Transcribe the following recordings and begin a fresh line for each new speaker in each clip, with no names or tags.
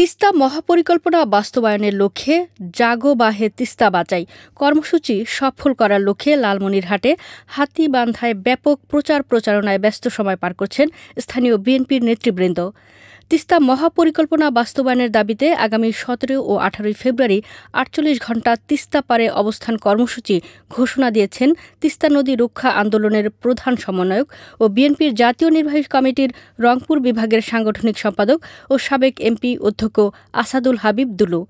তিস্তা মহাপরিকল্পনা বাস্তবায়নের লক্ষ্যে জাগো বাহে তিস্তা বাঁচাই কর্মসূচি সফল করার লক্ষ্যে লালমনিরহাটে হাতীবান্ধায় ব্যাপক প্রচারণায় ব্যস্ত সময় পার করছেন স্থানীয় বিএনপির নেতৃবৃন্দ। তিস্তা মহাপরিকল্পনা বাস্তবায়নের দাবিতে আগামী ১৭ ও ১৮ ফেব্রুয়ারি ৪৮ ঘণ্টা তিস্তা পারে অবস্থান কর্মসূচি ঘোষণা দিয়েছেন তিস্তা নদী রক্ষা আন্দোলনের প্রধান সমন্বয়ক ও বিএনপির জাতীয় নির্বাহী কমিটির রংপুর বিভাগের সাংগঠনিক সম্পাদক ও সাবেক এমপি অধ্যক্ষ আসাদুল হাবিব দুলু।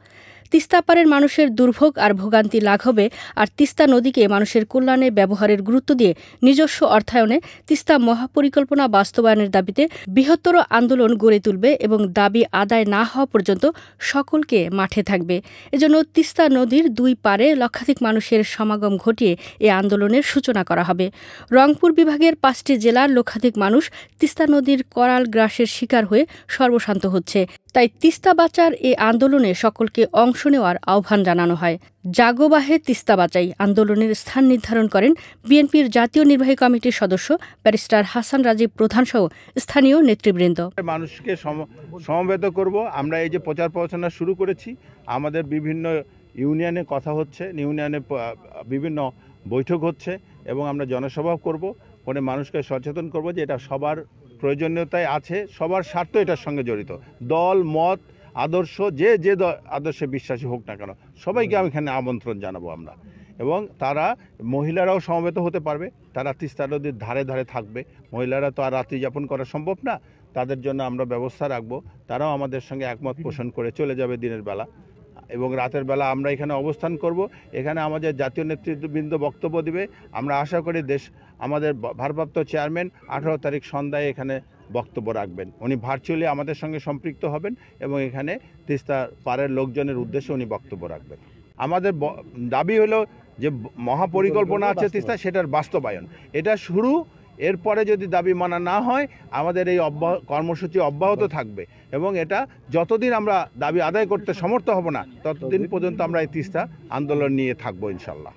তিস্তা পারের মানুষের দুর্ভোগ আর ভোগান্তি লাঘবে আর তিস্তা নদীকে মানুষের কল্যাণে ব্যবহারের গুরুত্ব দিয়ে নিজস্ব অর্থায়নে তিস্তা মহাপরিকল্পনা বাস্তবায়নের দাবিতে বৃহত্তর আন্দোলন গড়ে তুলবে এবং দাবি আদায় না হওয়া পর্যন্ত সকলকে মাঠে থাকবে। এজন্য তিস্তা নদীর দুই পারে লক্ষাধিক মানুষের সমাগম ঘটিয়ে এ আন্দোলনের সূচনা করা হবে। রংপুর বিভাগের ৫টি জেলার লক্ষাধিক মানুষ তিস্তা নদীর করাল গ্রাসের শিকার হয়ে সর্বশান্ত হচ্ছে। তাই তিস্তা বাঁচার এ আন্দোলনে সকলকে অংশ নেওয়ার আহ্বান জানানো হয়। জাগো বাহে তিস্তা বাঁচাই আন্দোলনের স্থান নির্ধারণ করেন বিএনপির জাতীয় নির্বাহী কমিটির সদস্য ব্যারিস্টার হাসান রাজীব প্রধানসহ স্থানীয় নেতৃবৃন্দ।
মানুষকে সমবেত করব। আমরা এই যে প্রচার প্রচারণা শুরু করেছি, আমাদের বিভিন্ন ইউনিয়নে কথা হচ্ছে, ইউনিয়নে বিভিন্ন বৈঠক হচ্ছে এবং আমরা জনসভা করব, করে মানুষকে সচেতন করব যে এটা সবার প্রয়োজনীয়তায় আছে, সবার স্বার্থ এটার সঙ্গে জড়িত। দল মত আদর্শ যে আদর্শে বিশ্বাসী হোক না কেন, সবাইকে আমি এখানে আমন্ত্রণ জানাবো আমরা। এবং তারা মহিলারাও সমবেত হতে পারবে, তারা তিস্তা নদীর ধারে ধারে থাকবে। মহিলারা তো আর রাত্রি যাপন করা সম্ভব না, তাদের জন্য আমরা ব্যবস্থা রাখবো। তারাও আমাদের সঙ্গে একমত পোষণ করে চলে যাবে দিনের বেলা, এবং রাতের বেলা আমরা এখানে অবস্থান করব। এখানে আমাদের জাতীয় নেতৃবৃন্দ বক্তব্য দিবে। আমরা আশা করি আমাদের ভারপ্রাপ্ত চেয়ারম্যান 18 তারিখ সন্ধ্যায় এখানে বক্তব্য রাখবেন। উনি ভার্চুয়ালি আমাদের সঙ্গে সম্পৃক্ত হবেন এবং এখানে তিস্তা পাড়ের লোকজনের উদ্দেশ্যে উনি বক্তব্য রাখবেন। আমাদের দাবি হলো যে মহাপরিকল্পনা আছে তিস্তা, সেটার বাস্তবায়ন এটা শুরু। এরপরে যদি দাবি মানা না হয় আমাদের এই কর্মসূচি অব্যাহত থাকবে এবং এটা যতদিন আমরা দাবি আদায় করতে সমর্থ হব না ততদিন পর্যন্ত আমরা এই তিস্তা আন্দোলন নিয়ে থাকবো ইনশাল্লাহ।